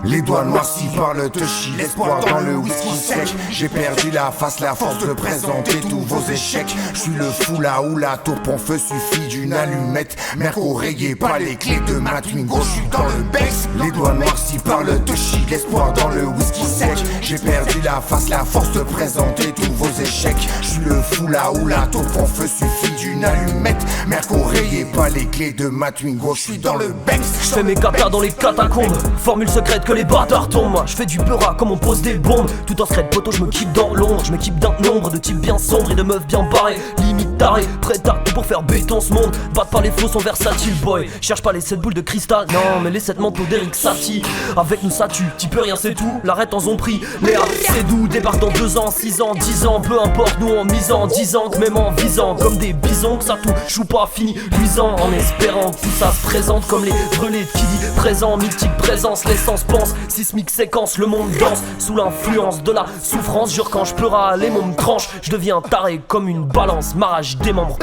Les doigts noircis par le touchy, l'espoir dans le whisky sec. J'ai perdu la face, la force de présenter tous vos échecs. Je suis le fou là où la taupe en feu suffit d'une allumette. Merco rayé, pas les clés de ma Twingo, je suis dans le Bex. Les doigts noircis par le touchy, l'espoir dans le whisky sec. J'ai perdu la face, la force de présenter tous vos échecs. Je suis le fou là où la taupe en feu suffit d'une allumette. Merco rayé, pas les clés de ma Twingo, je suis dans le Bex. Je fais mes katas dans les catacombes, formule secrète que les bâtards tombent. Je fais du beurre comme on pose des bombes. Tout en secret poteau, je me kiffe dans l'ombre. Je m'équipe d'un nombre de types bien sombres et de meufs bien barrées, limite tarées, prêtes à tout pour faire béton ce monde. Battent par les flots sont versatiles boy. Cherche pas les 7 boules de cristal, non mais les 7 manteaux d'Eric Satie. Avec nous ça tue, t'y peux rien c'est tout. L'arrête en ont pris, Léa c'est doux. Débarque dans 2 ans, 6 ans, 10 ans. Peu importe nous en misant, 10 ans que même en visant. Comme des bisons que ça touche ou pas fini luisant. En espérant que tout ça se présente comme les brûlés qui dit présent. Mythique présence, l'essence pense, sismique séquence, le monde danse sous l'influence de la souffrance. Jure quand je peux râler, mon me tranche. Je deviens taré comme une balance, ma rage démembre.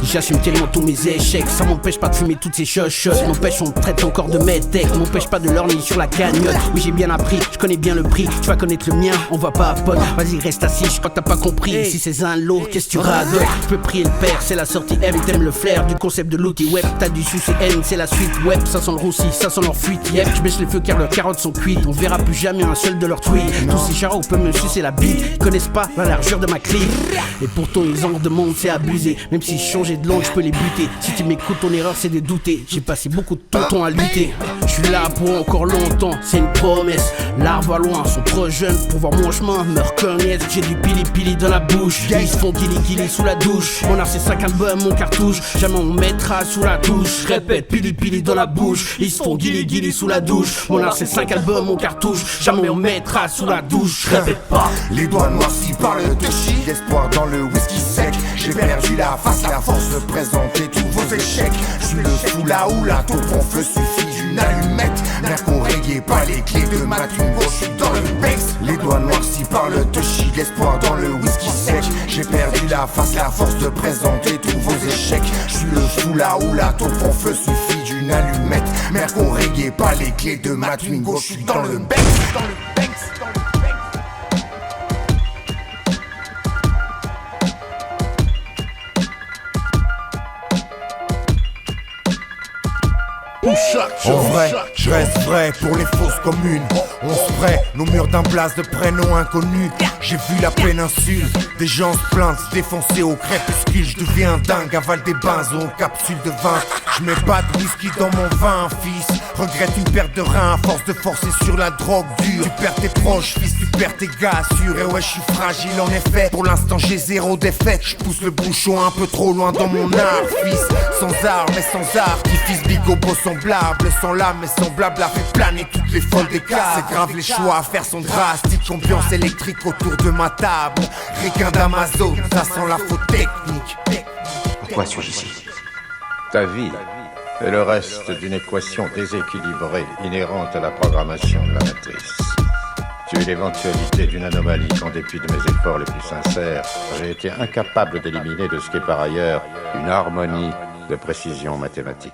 J'assume tellement tous mes échecs, ça m'empêche pas de fumer toutes ces chochottes. M'empêche, on me traite encore de métèque, m'empêche pas de lorgner sur la cagnotte. Oui j'ai bien appris, je connais bien le prix, tu vas connaître le mien, on va pas à pote. Vas-y reste assis, je crois que t'as pas compris. Si c'est un lot, qu'est-ce que tu radotes? Je peux prier le père, c'est la sortie M. T'aimes le flair du concept de l'outil web. T'as du souci N, c'est la suite web. Ça sent le roussi, ça sent leur fuite. Yep, je baisse les feux car leurs carottes sont cuites. On verra plus jamais un seul de leurs tweets. Tous ces charros peuvent me sucer la bite. Ils connaissent pas la largeur de ma clip. Et pourtant ils en demandent, c'est abusé. Même si je changeais de langue, je peux les buter. Si tu m'écoutes, ton erreur c'est de douter. J'ai passé beaucoup de temps à lutter. Je suis là pour encore longtemps, c'est une promesse. L'art va loin, sont trop jeunes pour voir mon chemin. Me reconnaissent, j'ai du pili-pili dans la bouche. Ils se font guili-guili sous la douche. Mon art c'est 5 albums, mon cartouche. Jamais on mettra sous la touche. Répète, pili-pili dans la bouche. Ils se font guili-guili sous la douche. Mon art c'est 5 albums, mon cartouche. Jamais on mettra sous la douche. Répète pas. Les doigts noircis par le touchy, l'espoir dans le whisky sec. J'ai perdu la face, la force de présenter tous vos échecs. Je suis le fou là où la taupe en feu suffit d'une allumette. Merco rayé, pas les clés de ma Twingo, je suis dans le Bex. Les doigts noircis par le touchy, l'espoir dans le whisky sec. J'ai perdu la face, la force de présenter tous vos échecs. Je suis le fou là où la taupe en feu suffit d'une allumette. Merco rayé, pas les clés de ma Twingo, je suis dans le Bex. En vrai, je reste vrai pour les fausses communes. On se ferait nos murs d'un place de prénoms inconnus. J'ai vu la péninsule, des gens se plaindre, se défoncer au crépuscule. Je deviens dingue, avale des bains aux capsules de vin. Je mets pas de whisky dans mon vin, fils. Regrette une perte de rein à force de forcer sur la drogue dure. Tu perds tes proches, fils, tu perds tes gars sûrs. Et ouais, je suis fragile en effet. Pour l'instant, j'ai 0 défaite. Je pousse le bouchon un peu trop loin dans mon art, fils. Sans armes et sans artifice, bigobo semblable. Sans lame et sans blabla, fait planer toutes les folles des cas. C'est grave, les choix à faire sont drastiques. Ambiance électrique autour de ma table. Requin d'Amazon, ça sent la faute technique. Pourquoi suis-je ici? Ta vie est le reste d'une équation déséquilibrée inhérente à la programmation de la matrice. Tu es l'éventualité d'une anomalie qu'en dépit de mes efforts les plus sincères, j'ai été incapable d'éliminer de ce qui est par ailleurs une harmonie de précision mathématique.